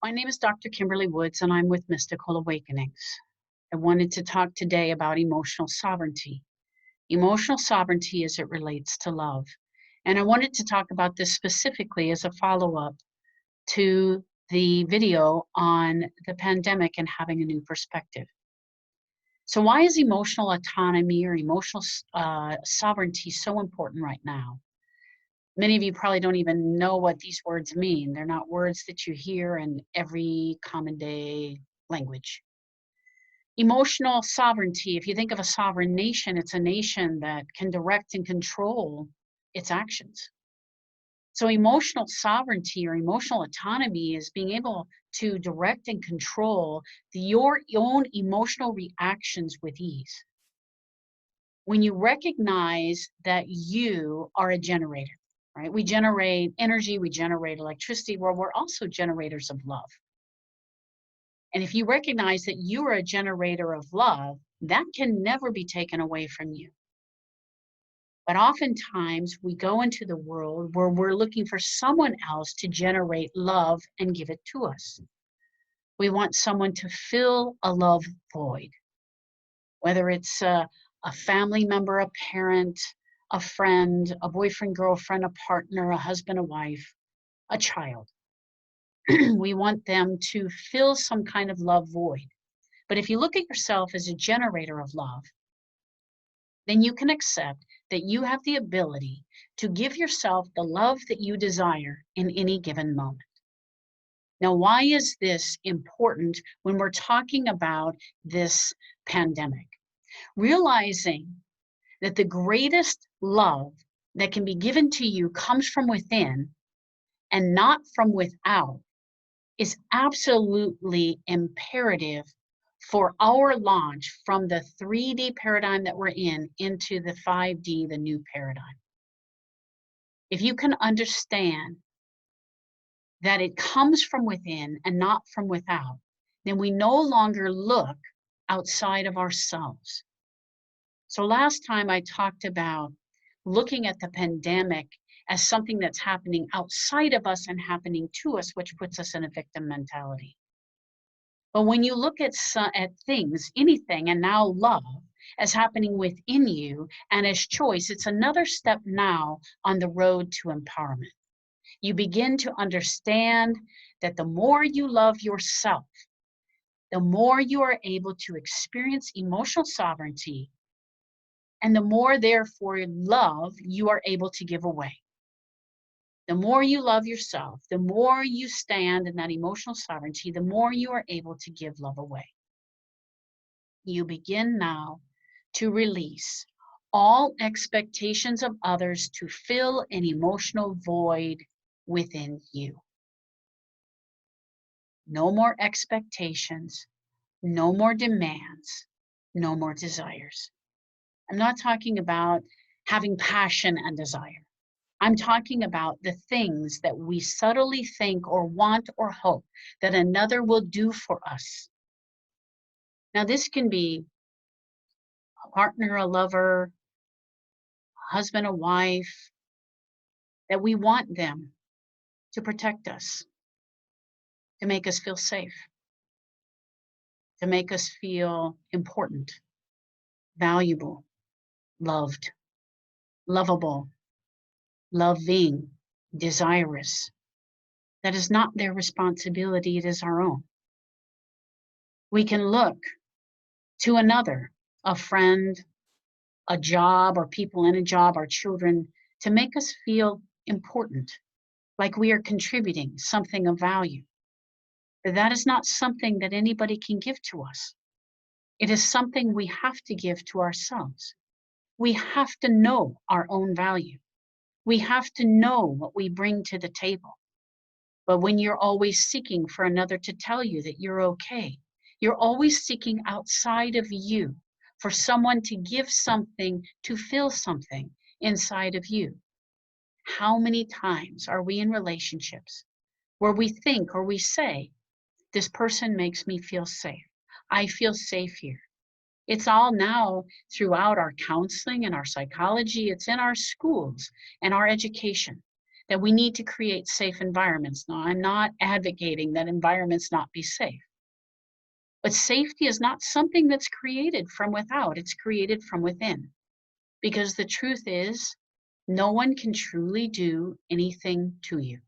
My name is Dr. Kimberlee Woods, and I'm with Mystical Awakenings. I wanted to talk today about emotional sovereignty. Emotional sovereignty as it relates to love. And I wanted to talk about this specifically as a follow-up to the video on the pandemic and having a new perspective. So why is emotional autonomy or emotional sovereignty so important right now? Many of you probably don't even know what these words mean. They're not words that you hear in every common day language. Emotional sovereignty, if you think of a sovereign nation, it's a nation that can direct and control its actions. So emotional sovereignty or emotional autonomy is being able to direct and control your own emotional reactions with ease. When you recognize that you are a generator, right? We generate energy, we generate electricity, where we're also generators of love. And if you recognize that you are a generator of love, that can never be taken away from you. But oftentimes we go into the world where we're looking for someone else to generate love and give it to us. We want someone to fill a love void, whether it's a family member, a parent, a friend, a boyfriend, girlfriend, a partner, a husband, a wife, a child. We want them to fill some kind of love void. But if you look at yourself as a generator of love, then you can accept that you have the ability to give yourself the love that you desire in any given moment. Now, why is this important when we're talking about this pandemic? Realizing that the greatest love that can be given to you comes from within and not from without is absolutely imperative for our launch from the 3D paradigm that we're in into the 5D, the new paradigm. If you can understand that it comes from within and not from without, then we no longer look outside of ourselves. So last time I talked about looking at the pandemic as something that's happening outside of us and happening to us, which puts us in a victim mentality. But when you look at things, anything, and now love as happening within you and as choice, it's another step now on the road to empowerment. You begin to understand that the more you love yourself, the more you are able to experience emotional sovereignty, and the more, therefore, love you are able to give away. The more you love yourself, the more you stand in that emotional sovereignty, the more you are able to give love away. You begin now to release all expectations of others to fill an emotional void within you. No more expectations, no more demands, no more desires. I'm not talking about having passion and desire. I'm talking about the things that we subtly think or want or hope that another will do for us. Now, this can be a partner, a lover, a husband, a wife, that we want them to protect us, to make us feel safe, to make us feel important, valuable, loved, lovable, loving, desirous. That is not their responsibility, it is our own. We can look to another, a friend, a job, or people in a job, our children, to make us feel important, like we are contributing something of value. But that is not something that anybody can give to us. It is something we have to give to ourselves. We have to know our own value. We have to know what we bring to the table. But when you're always seeking for another to tell you that you're okay, you're always seeking outside of you for someone to give something, to fill something inside of you. How many times are we in relationships where we think or we say, this person makes me feel safe. I feel safe here. It's all now throughout our counseling and our psychology. It's in our schools and our education that we need to create safe environments. Now, I'm not advocating that environments not be safe, but safety is not something that's created from without, it's created from within. Because the truth is, no one can truly do anything to you.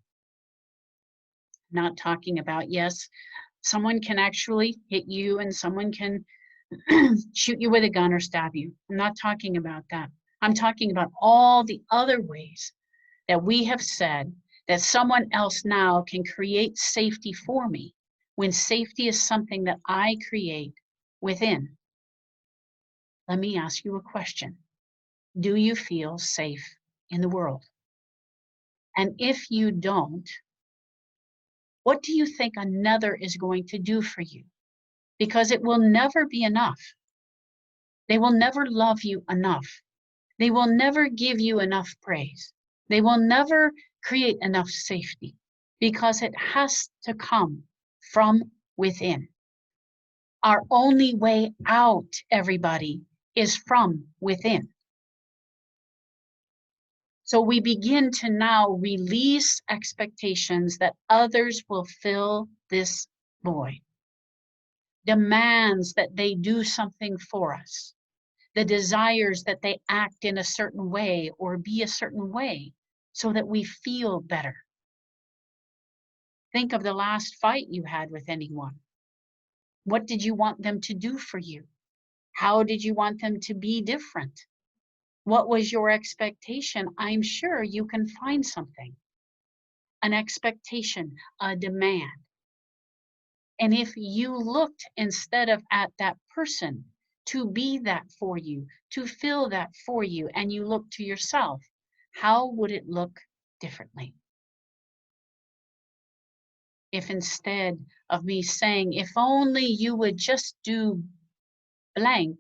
I'm not talking about, yes, someone can actually hit you and someone can shoot you with a gun or stab you. I'm not talking about that. I'm talking about all the other ways that we have said that someone else now can create safety for me, when safety is something that I create within. Let me ask you a question. Do you feel safe in the world? And if you don't, what do you think another is going to do for you? Because it will never be enough. They will never love you enough. They will never give you enough praise. They will never create enough safety, because it has to come from within. Our only way out, everybody, is from within. So we begin to now release expectations that others will fill this void. Demands that they do something for us. The desires that they act in a certain way or be a certain way so that we feel better. Think of the last fight you had with anyone. What did you want them to do for you? How did you want them to be different? What was your expectation? I'm sure you can find something. An expectation, a demand. And if you looked instead of at that person to be that for you, to fill that for you, and you look to yourself, how would it look differently? If instead of me saying, if only you would just do blank,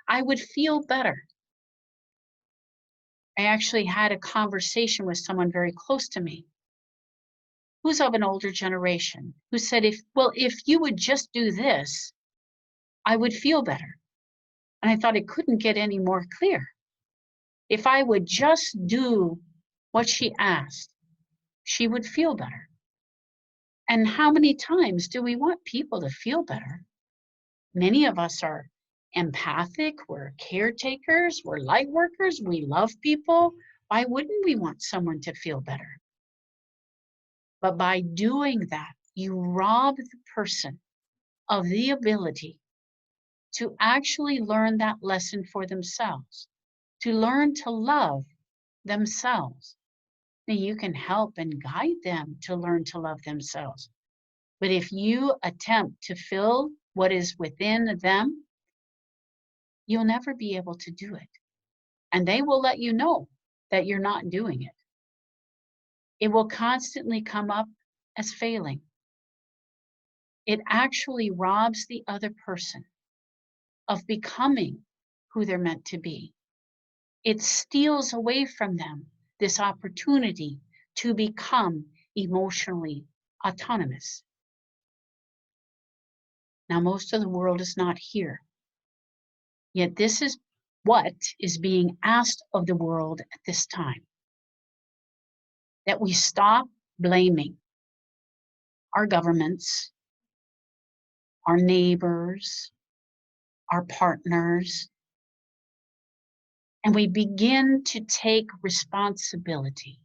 I would feel better. I actually had a conversation with someone very close to me who's of an older generation, who said, if you would just do this, I would feel better. And I thought it couldn't get any more clear. If I would just do what she asked, she would feel better. And how many times do we want people to feel better? Many of us are empathic, we're caretakers, we're light workers, we love people. Why wouldn't we want someone to feel better? But by doing that, you rob the person of the ability to actually learn that lesson for themselves, to learn to love themselves. Now, you can help and guide them to learn to love themselves. But if you attempt to fill what is within them, you'll never be able to do it. And they will let you know that you're not doing it. It will constantly come up as failing. It actually robs the other person of becoming who they're meant to be. It steals away from them this opportunity to become emotionally autonomous. Now, most of the world is not here. Yet this is what is being asked of the world at this time. That we stop blaming our governments, our neighbors, our partners, and we begin to take responsibility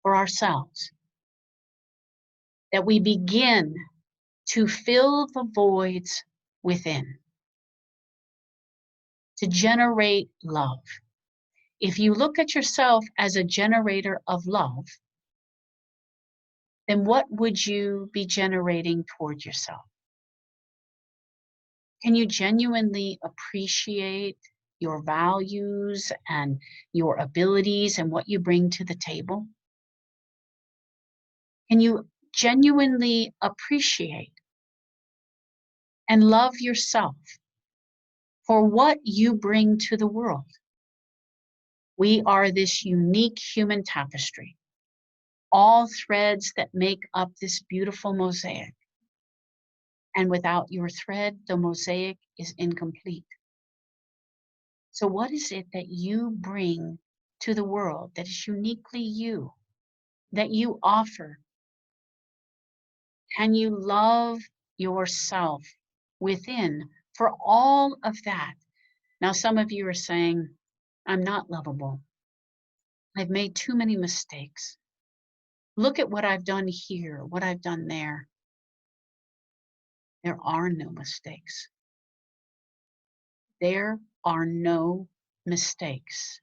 for ourselves. That we begin to fill the voids within, to generate love. If you look at yourself as a generator of love, then what would you be generating toward yourself? Can you genuinely appreciate your values and your abilities and what you bring to the table? Can you genuinely appreciate and love yourself for what you bring to the world? We are this unique human tapestry, all threads that make up this beautiful mosaic. And without your thread, the mosaic is incomplete. So what is it that you bring to the world that is uniquely you? that you offer? Can you love yourself within for all of that? Now, some of you are saying, I'm not lovable. I've made too many mistakes. Look at what I've done here, what I've done there. There are no mistakes. There are no mistakes,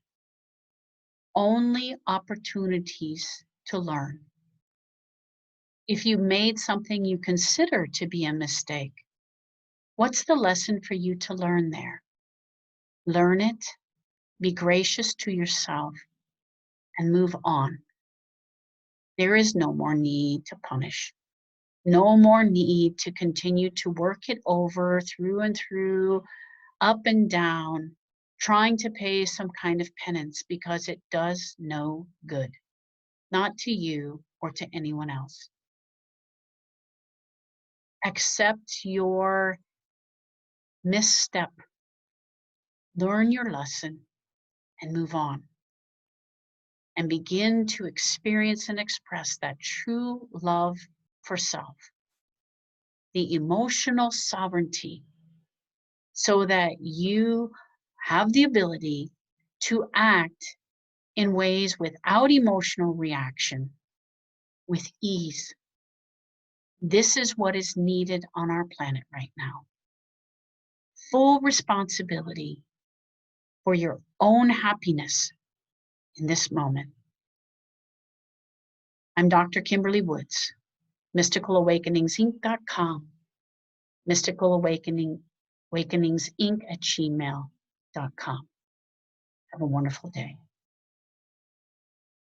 only opportunities to learn. If you made something you consider to be a mistake, what's the lesson for you to learn there? Learn it, be gracious to yourself, and move on. There is no more need to punish. No more need to continue to work it over through and through, up and down, trying to pay some kind of penance because it does no good, not to you or to anyone else. Accept your misstep, learn your lesson, and move on. And begin to experience and express that true love for self, the emotional sovereignty, so that you have the ability to act in ways without emotional reaction, with ease. This is what is needed on our planet right now. Full responsibility for your own happiness in this moment. I'm Dr. Kimberlee Woods, MysticalAwakeningsInc.com, MysticalAwakeningsinc@gmail.com. Have a wonderful day.